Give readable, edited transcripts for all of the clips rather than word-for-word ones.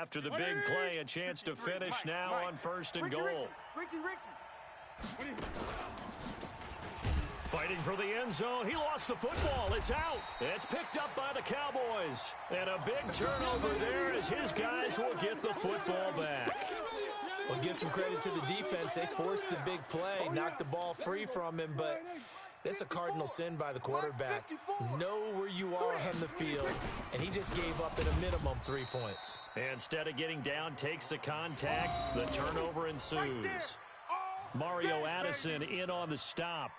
After the big play, a chance to finish now on first and goal. Fighting for the end zone. He lost the football. It's out. It's picked up by the Cowboys. And a big turnover there as his guys will get the football back. Well, give some credit to the defense. They forced the big play, knocked the ball free from him, but it's a cardinal sin by the quarterback. Know where you are on the field, and he just gave up at a minimum 3 points. Instead of getting down, takes the contact. The turnover ensues. Mario Addison in on the stop.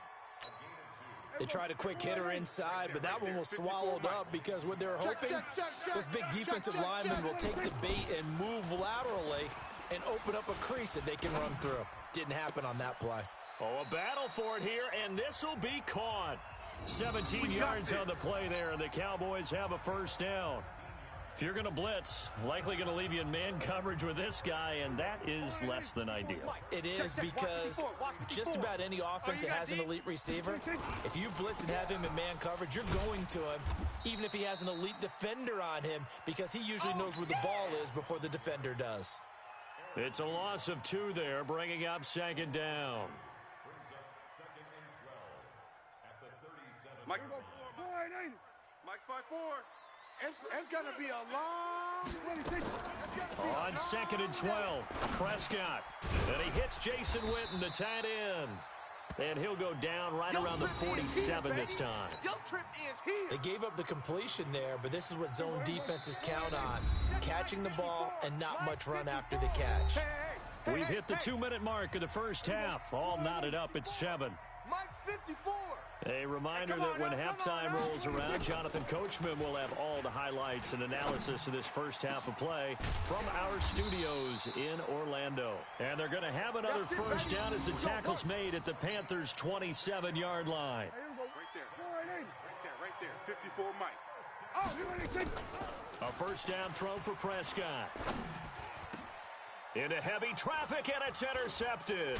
They tried a quick hitter inside, but that one was swallowed up because what they're hoping, those big defensive linemen will take the bait and move laterally and open up a crease that they can run through. Didn't happen on that play. Oh, a battle for it here, and this will be caught. 17 yards on the play there, and the Cowboys have a first down. If you're going to blitz, likely going to leave you in man coverage with this guy, and that is less than ideal. It is because just about any offense that has an elite receiver, if you blitz and have him in man coverage, you're going to him, even if he has an elite defender on him, because he usually knows where the ball is before the defender does. It's a loss of 2 there, bringing up second down. Mike's 5-4. It's going to be a long... On second and 12, Prescott. And he hits Jason Witten, the tight end. And he'll go down right around the 47 this time. They gave up the completion there, but this is what zone defenses count on. Catching the ball and not much run after the catch. We've hit the 2-minute mark of the first half. All knotted up at 7. Mike 54. A reminder that when halftime rolls around, Jonathan Coachman will have all the highlights and analysis of this first half of play from our studios in Orlando. And they're going to have another first down as the tackle's made at the Panthers' 27-yard line. Right there. 54 Mike. A first down throw for Prescott. Into heavy traffic, and it's intercepted.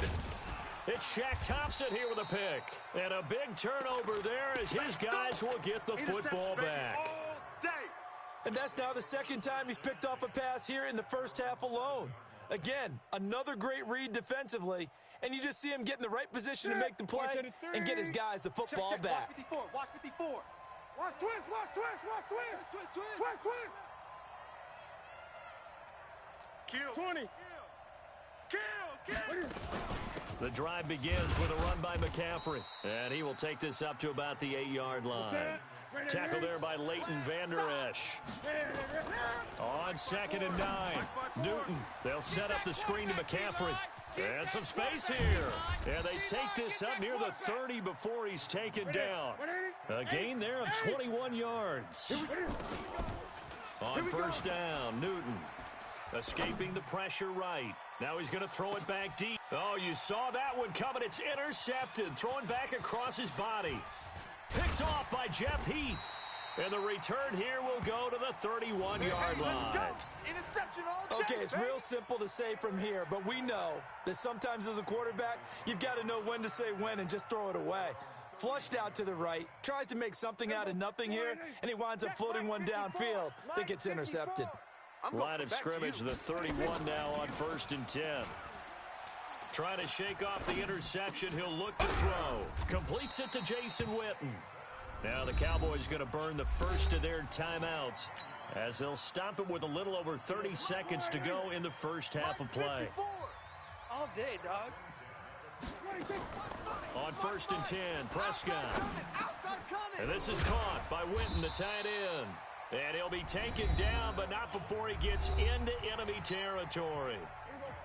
It's Shaq Thompson here with a pick. And a big turnover there as his guys will get the football back. And that's now the second time he's picked off a pass here in the first half alone. Again, another great read defensively. And you just see him get in the right position to make the play and get his guys the football back. Watch 54. Watch twist. Kill. 20. Kill. The drive begins with a run by McCaffrey. And he will take this up to about the 8-yard line. Tackle there by Leighton Vander Esch. On second and 9, Newton. They'll set up the screen to McCaffrey. And some space here. And they take this up near the 30 before he's taken down. A gain there of 21 yards. On first down, Newton. Escaping the pressure right. Now he's going to throw it back deep. Oh, you saw that one coming. It's intercepted. Throwing back across his body. Picked off by Jeff Heath. And the return here will go to the 31-yard line. Interception all day, okay, it's real simple to say from here, but we know that sometimes as a quarterback, you've got to know when to say when and just throw it away. Flushed out to the right, tries to make something out of nothing here, and he winds up floating one downfield that gets intercepted. Line of scrimmage, the 31 now on first and 10. Trying to shake off the interception. He'll look to throw. Completes it to Jason Witten. Now the Cowboys going to burn the first of their timeouts as they'll stop it with a little over 30 seconds to go in the first half of play. All day, dog. On first and 10, Prescott. And this is caught by Witten, the tight end. And he'll be taken down, but not before he gets into enemy territory.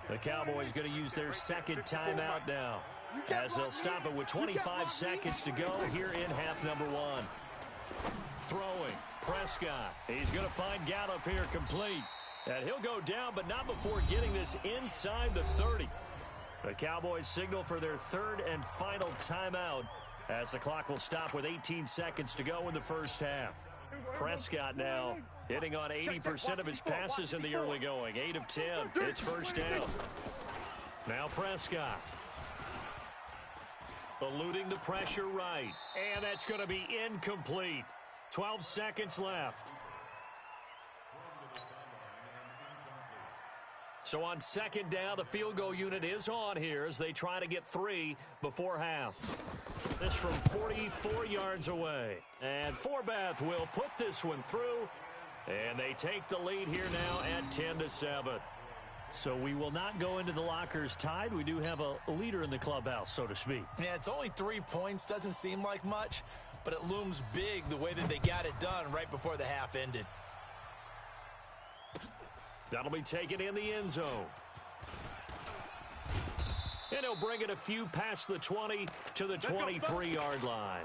The Cowboys going to use their second timeout now as they'll stop it with 25 seconds to go here in half number 1. Throwing, Prescott. He's going to find Gallup here complete. And he'll go down, but not before getting this inside the 30. The Cowboys signal for their third and final timeout as the clock will stop with 18 seconds to go in the first half. Prescott now hitting on 80% of his passes in the early going. 8 of 10. It's first down. Now Prescott. Eluding the pressure right. And that's going to be incomplete. 12 seconds left. So on second down, the field goal unit is on here as they try to get 3 before half. This from 44 yards away. And Forbath will put this one through. And they take the lead here now at 10-7. So we will not go into the lockers tied. We do have a leader in the clubhouse, so to speak. Yeah, it's only 3 points. Doesn't seem like much, but it looms big the way that they got it done right before the half ended. That'll be taken in the end zone. And he'll bring it a few past the 20 to the 23-yard line.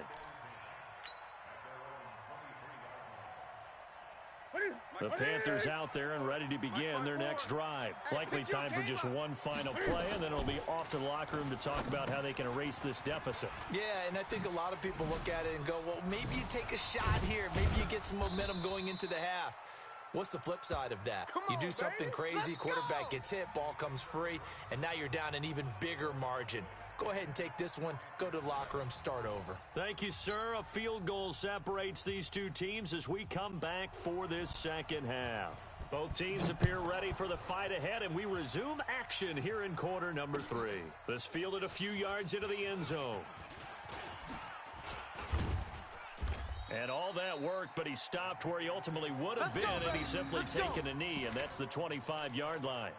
The Panthers out there and ready to begin their next drive. Likely time for just one final play, and then it'll be off to the locker room to talk about how they can erase this deficit. Yeah, and I think a lot of people look at it and go, well, maybe you take a shot here. Maybe you get some momentum going into the half. What's the flip side of that? You do something crazy, quarterback gets hit, ball comes free, and now you're down an even bigger margin. Go ahead and take this one, go to the locker room, start over. Thank you, sir. A field goal separates these two teams as we come back for this second half. Both teams appear ready for the fight ahead, and we resume action here in quarter number 3. This fielded a few yards into the end zone. And all that worked, but he stopped where he ultimately would have been, and he's simply taken a knee, and that's the 25-yard line.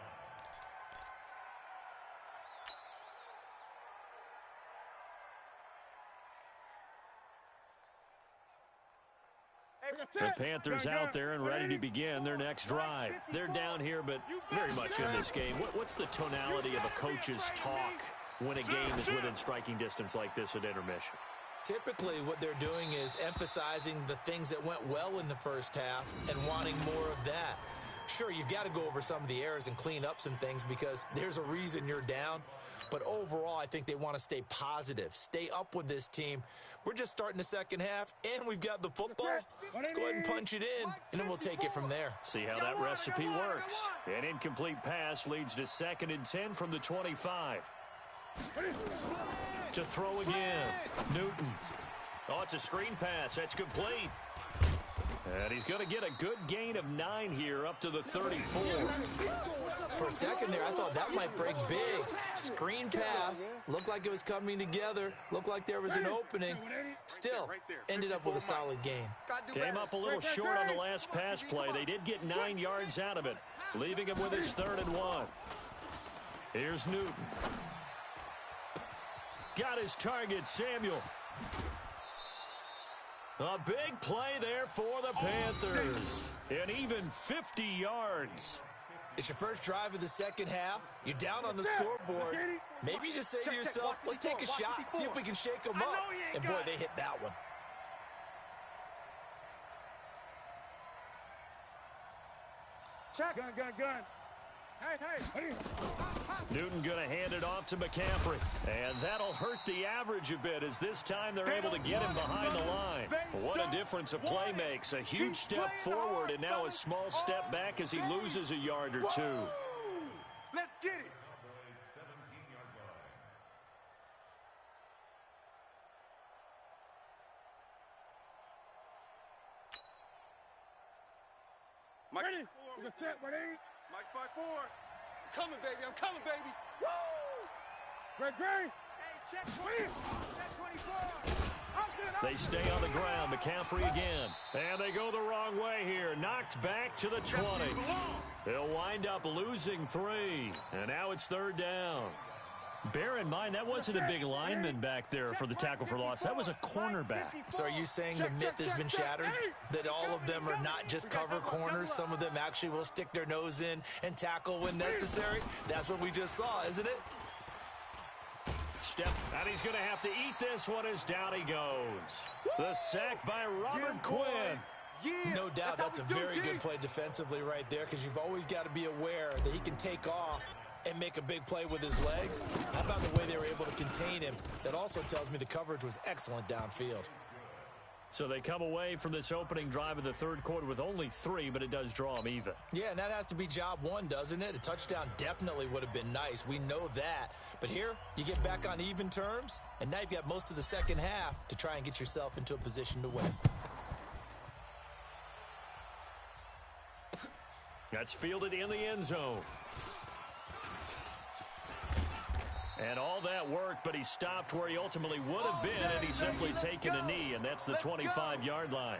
The Panthers out there and ready to begin their next drive. They're down here, but very much in this game. What's the tonality of a coach's talk when a game is within striking distance like this at intermission? Typically, what they're doing is emphasizing the things that went well in the first half and wanting more of that. Sure, you've got to go over some of the errors and clean up some things because there's a reason you're down. But overall, I think they want to stay positive, stay up with this team. We're just starting the second half, and we've got the football. Let's go ahead and punch it in, and then we'll take it from there. See how that recipe works. An incomplete pass leads to 2nd and 10 from the 25. To throw again. Newton. Oh, it's a screen pass. That's complete. And he's going to get a good gain of 9 here up to the 34. For a second there, I thought that might break big. Screen pass. Looked like it was coming together. Looked like there was an opening. Still, ended up with a solid gain. Came up a little short on the last pass play. They did get 9 yards out of it, leaving him with his 3rd and 1. Here's Newton. Got his target, Samuel. A big play there for the Panthers. And even 50 yards. It's your first drive of the second half. You're down on the scoreboard. Maybe you just say to yourself, let's take a shot, see if we can shake them up. And boy, they hit that one. Check. Gun. Hey. Newton going to hand it off to McCaffrey. And that'll hurt the average a bit as this time they're able to get him behind the line. What a difference a play makes. A huge step forward and now a small step back as he loses a yard or 2. Let's get it. Mike, Mike's 5-4. I'm coming, baby. Woo! Great. Hey, check 20. Check 24. They stay on the ground. McCaffrey again. And they go the wrong way here. Knocked back to the 20. They'll wind up losing 3. And now it's 3rd down. Bear in mind, that wasn't a big lineman back there for the tackle for loss. That was a cornerback. So are you saying the myth has been shattered? That all of them are not just cover corners? Some of them actually will stick their nose in and tackle when necessary? That's what we just saw, isn't it? Step, and he's going to have to eat this one as down he goes. The sack by Robert Quinn. No doubt that's a very good play defensively right there because you've always got to be aware that he can take off and make a big play with his legs. How about the way they were able to contain him? That also tells me the coverage was excellent downfield. So they come away from this opening drive of the 3rd quarter with only 3, but it does draw them even. Yeah, and that has to be job 1, doesn't it? A touchdown definitely would have been nice. We know that. But here, you get back on even terms, and now you've got most of the second half to try and get yourself into a position to win. That's fielded in the end zone. And all that work, but he stopped where he ultimately would have been had he simply taken a knee, and that's the 25-yard line.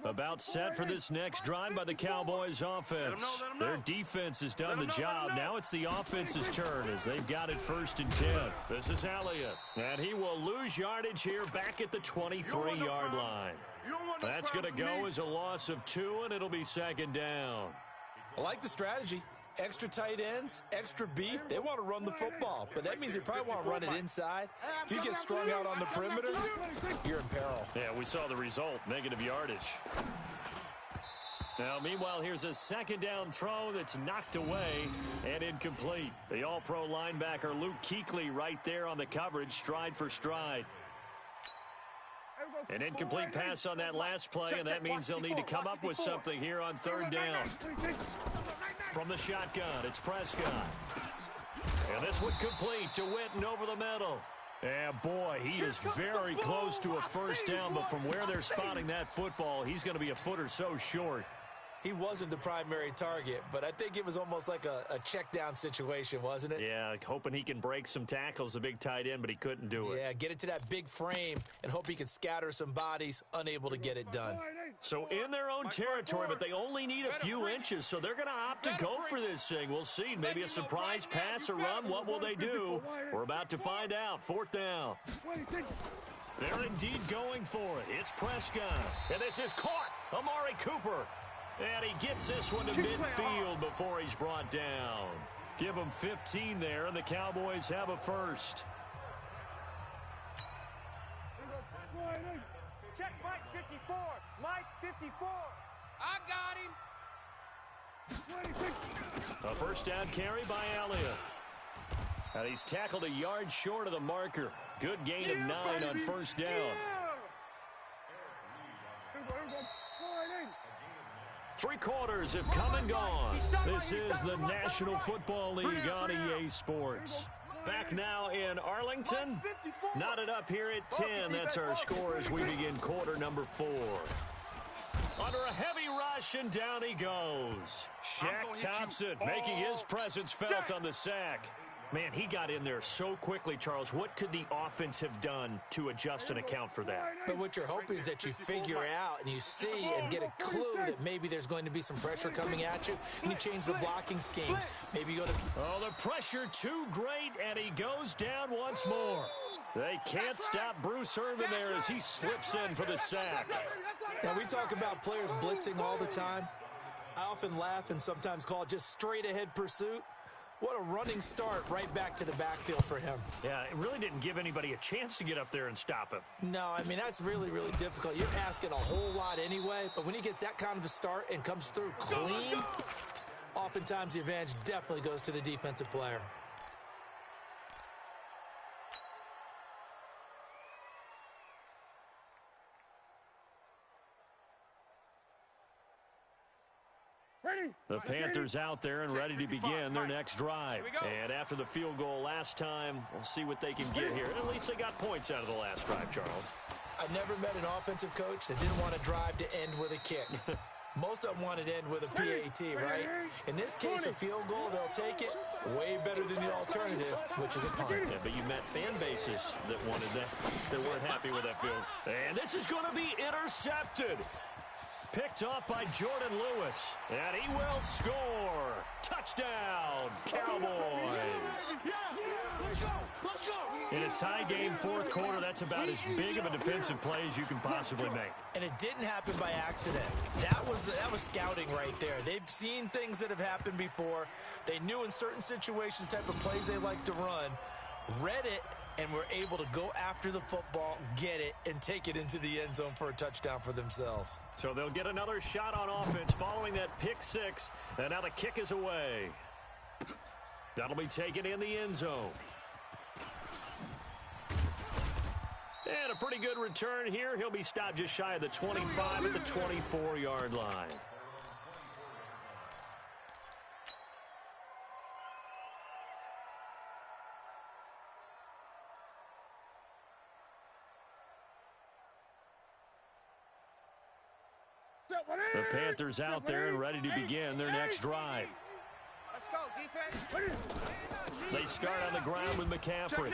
About set for this next drive by the Cowboys offense. Their defense has done the job. Now it's the offense's turn as they've got it 1st and 10. This is Elliott, and he will lose yardage here back at the 23-yard line. That's going to go as a loss of 2, and it'll be 2nd down. I like the strategy. Extra tight ends, extra beef. They want to run the football, but that means they probably want to run it inside. If you get strung out on the perimeter, you're in peril. Yeah, we saw the result, negative yardage. Now, meanwhile, here's a 2nd down throw that's knocked away and incomplete. The all-pro linebacker Luke Kuechly right there on the coverage, stride for stride. An incomplete pass on that last play, and that means they'll need to come up with something here on 3rd down. From the shotgun, it's Prescott. And this one complete to Witten over the middle. And boy, he is very close to a 1st down, but from where they're spotting that football, he's going to be a foot or so short. He wasn't the primary target, but I think it was almost like a check down situation, wasn't it? Yeah, hoping he can break some tackles, the big tight end, but he couldn't do it. Yeah, get it to that big frame and hope he can scatter some bodies, unable to get it done. So in their own territory, but they only need a few inches, so they're going to opt to go for this thing. We'll see. Maybe a surprise pass or run. What will they do? We're about to find out. 4th down. They're indeed going for it. It's Prescott. And this is caught. Amari Cooper. And he gets this one to midfield before he's brought down. Give him 15 there, and the Cowboys have a 1st. Check Mike 54. Mike 54. I got him. A 1st down carry by Elliott. And he's tackled a yard short of the marker. Good gain of 9 on 1st down. 3 quarters have come and gone. This is the National Football League on EA Sports. Back now in Arlington. Knotted up here at 10. That's our score as we begin quarter number 4. Under a heavy rush, and down he goes. Shaq Thompson making his presence felt on the sack. Man, he got in there so quickly, Charles. What could the offense have done to adjust and account for that? But what you're hoping is that you figure out and you see and get a clue that maybe there's going to be some pressure coming at you, and you change the blocking schemes. Maybe you go to... Oh, the pressure too great, and he goes down once more. They can't stop Bruce Irvin there as he slips in for the sack. Now, we talk about players blitzing all the time. I often laugh and sometimes call it just straight-ahead pursuit. What a running start right back to the backfield for him. Yeah, it really didn't give anybody a chance to get up there and stop him. No, I mean, that's really, really difficult. You're asking a whole lot anyway, but when he gets that kind of a start and comes through clean, oftentimes the advantage definitely goes to the defensive player. The Panthers out there and ready to begin their next drive. And after the field goal last time, we'll see what they can get here. At least they got points out of the last drive, Charles. I've never met an offensive coach that didn't want to drive to end with a kick. Most of them want to end with a PAT, right? In this case, a field goal, they'll take it way better than the alternative, which is a punt. Yeah, but you met fan bases that wanted that, that weren't happy with that field. And this is going to be intercepted. Picked off by Jordan Lewis. And he will score. Touchdown, Cowboys. In a tie game, 4th quarter, that's about as big of a defensive play as you can possibly make. And it didn't happen by accident. That was scouting right there. They've seen things that have happened before. They knew in certain situations type of plays they like to run, read it, and were able to go after the football, get it, and take it into the end zone for a touchdown for themselves. So they'll get another shot on offense following that pick 6, and now the kick is away. That'll be taken in the end zone. And a pretty good return here. He'll be stopped just shy of the 25 at the 24-yard line. The Panthers out there and ready to begin their next drive. Let's go, defense. They start on the ground with McCaffrey.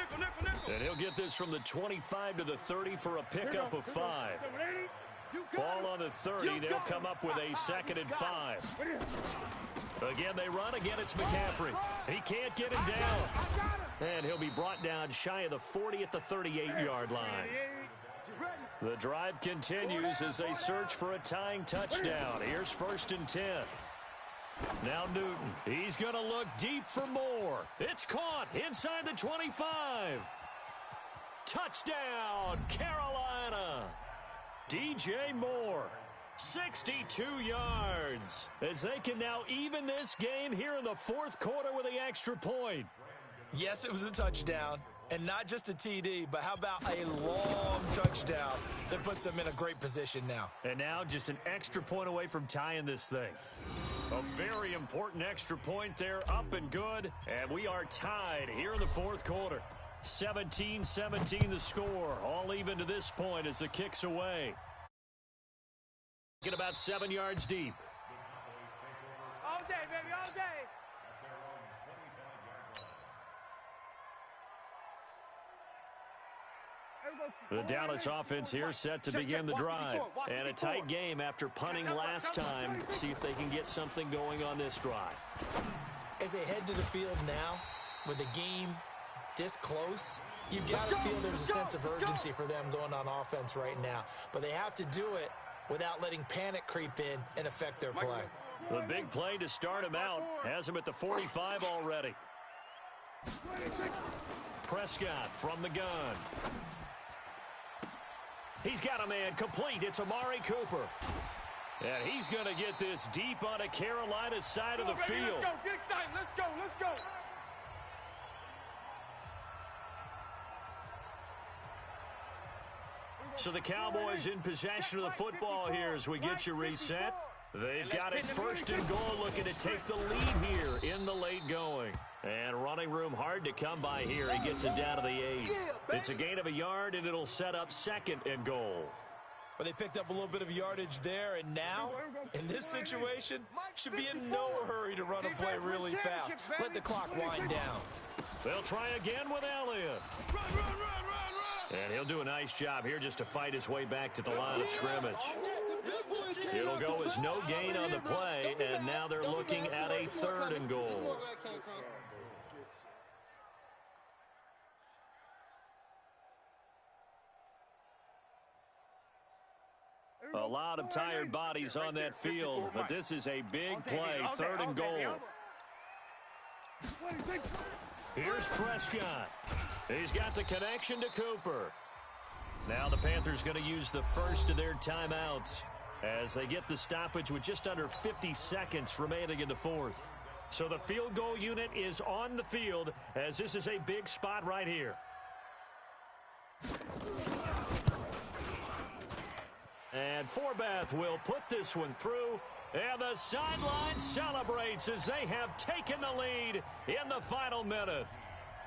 And he'll get this from the 25 to the 30 for a pickup of 5. Ball on the 30. They'll come up with a 2nd and 5. Again, they run. Again, it's McCaffrey. He can't get him down. And he'll be brought down shy of the 40 at the 38-yard line. The drive continues as they search for a tying touchdown. Here's 1st and 10. Now Newton. He's going to look deep for more. It's caught inside the 25. Touchdown, Carolina. DJ Moore. 62 yards as they can now even this game here in the 4th quarter with the extra point. Yes, it was a touchdown, and not just a TD, but how about a long touchdown that puts them in a great position now. And now just an extra point away from tying this thing. A very important extra point there, up and good, and we are tied here in the 4th quarter. 17-17 the score, all even to this point as the kick's away. Get about 7 yards deep. All day, baby, all day. The Dallas offense here set to begin the drive. And a tight game after punting last time. See if they can get something going on this drive. As they head to the field now, with the game this close, you've got to feel there's a sense of urgency for them going on offense right now. But they have to do it without letting panic creep in and affect their play. The big play to start him out has him at the 45 already. Prescott from the gun. He's got a man complete. It's Amari Cooper. And he's going to get this deep on a Carolina side of the field. Let's go, get excited. Let's go, let's go. So the Cowboys in possession of the football here as we get you reset. They've got it 1st and goal, looking to take the lead here in the late going. And running room hard to come by here. He gets it down to the 8. It's a gain of a yard, and it'll set up 2nd and goal. Well, they picked up a little bit of yardage there, and now, in this situation, should be in no hurry to run a play really fast. Let the clock wind down. They'll try again with Elliott. And he'll do a nice job here just to fight his way back to the line of scrimmage. It'll go as no gain on the play, and now they're looking at a 3rd and goal. A lot of tired bodies on that field, but this is a big play, 3rd and goal. Here's Prescott. He's got the connection to Cooper. Now the Panthers going to use the first of their timeouts as they get the stoppage with just under 50 seconds remaining in the 4th. So the field goal unit is on the field as this is a big spot right here. And Forbath will put this one through. And the sideline celebrates as they have taken the lead in the final minute.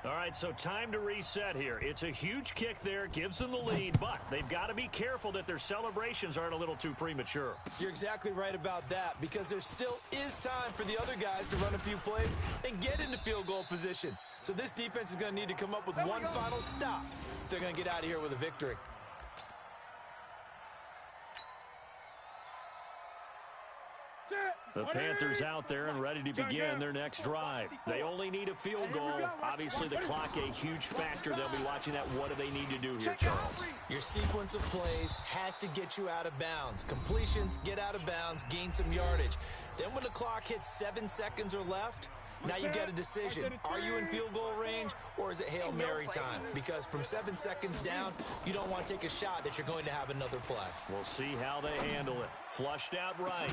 All right, so time to reset here. It's a huge kick there, gives them the lead, but they've got to be careful that their celebrations aren't a little too premature. You're exactly right about that, because there still is time for the other guys to run a few plays and get into field goal position. So this defense is going to need to come up with one final stop if they're going to get out of here with a victory. The Panthers out there and ready to begin their next drive. They only need a field goal. Obviously, the clock a huge factor. They'll be watching that. What do they need to do here, Charles? Your sequence of plays has to get you out of bounds. Completions, get out of bounds, gain some yardage. Then when the clock hits 7 seconds or left, now you get a decision. Are you in field goal range, or is it Hail Mary time? Because from 7 seconds down, you don't want to take a shot that you're going to have another play. We'll see how they handle it. Flushed out right.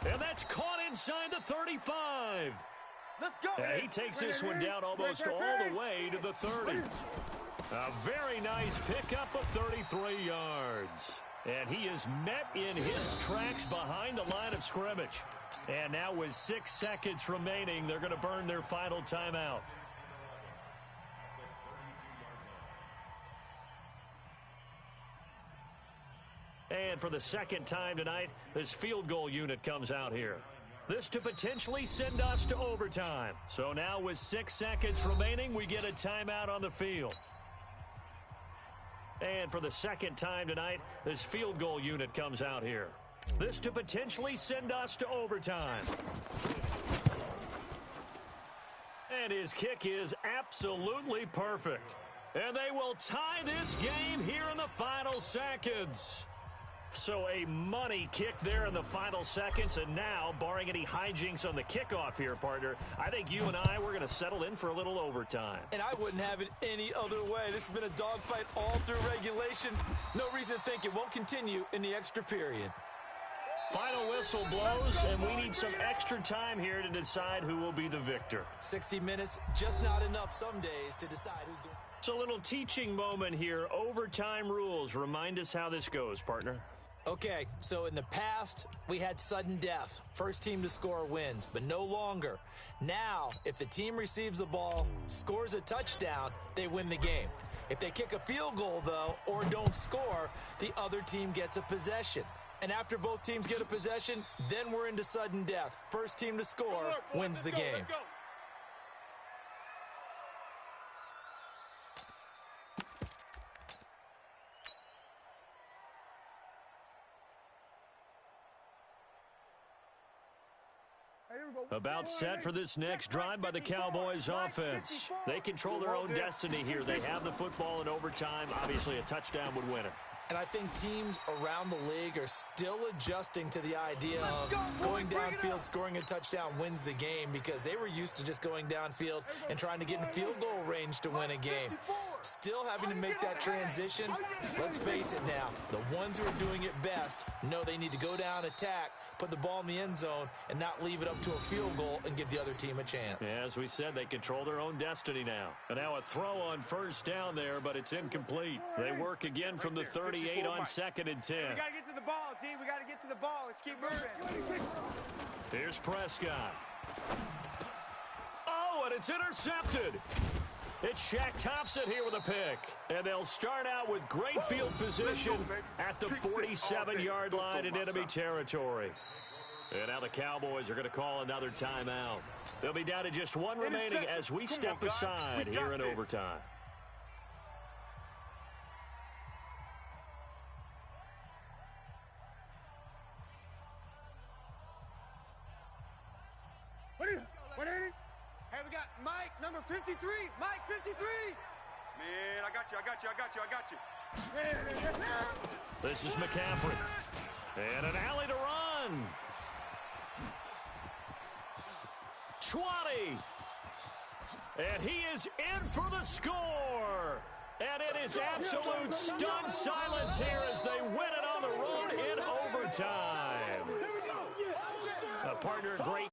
And that's caught inside the 35. Let's go. And he takes this one down almost all the way to the 30. A very nice pickup of 33 yards. And he is met in his tracks behind the line of scrimmage. And now with 6 seconds remaining, they're going to burn their final timeout. And for the second time tonight, this field goal unit comes out here. This to potentially send us to overtime. So now with 6 seconds remaining, we get a timeout on the field. And for the second time tonight, this field goal unit comes out here. This to potentially send us to overtime. And his kick is absolutely perfect. And they will tie this game here in the final seconds. So a money kick there in the final seconds, and now, barring any hijinks on the kickoff here, partner, I think you and I, we're going to settle in for a little overtime. And I wouldn't have it any other way. This has been a dogfight all through regulation. No reason to think it won't continue in the extra period. Final whistle blows, and we need some extra time here to decide who will be the victor. 60 minutes, just not enough some days to decide who's going. So a little teaching moment here. Overtime rules. Remind us how this goes, partner. Okay, so in the past, we had sudden death. First team to score wins, but no longer. Now, if the team receives the ball, scores a touchdown, they win the game. If they kick a field goal, though, or don't score, the other team gets a possession. And after both teams get a possession, then we're into sudden death. First team to score wins the game. About set for this next drive by the Cowboys offense. They control their own destiny here. They have the football in overtime. Obviously, a touchdown would win it. And I think teams around the league are still adjusting to the idea of going downfield, scoring a touchdown wins the game, because they were used to just going downfield and trying to get in field goal range to win a game. Still having to make that transition. Let's face it now, the ones who are doing it best know they need to go down, attack, put the ball in the end zone, and not leave it up to a field goal and give the other team a chance. Yeah, as we said, they control their own destiny now. And now a throw on first down there, but it's incomplete. They work again from the 38 on 2nd and 10. We got to get to the ball, D. We got to get to the ball. Let's keep moving. Here's Prescott. Oh, and it's intercepted. It's Shaq Thompson here with a pick. And they'll start out with great field position at the 47-yard line in enemy territory. And now the Cowboys are going to call another timeout. They'll be down to just one remaining as we step aside here in overtime. Hey, we got Mike, number 53. Mike, 53. Man, I got you. This is McCaffrey. And an alley to run. 20. And he is in for the score. And it is absolute stunned silence here as they win it on the road in overtime. A partner, great.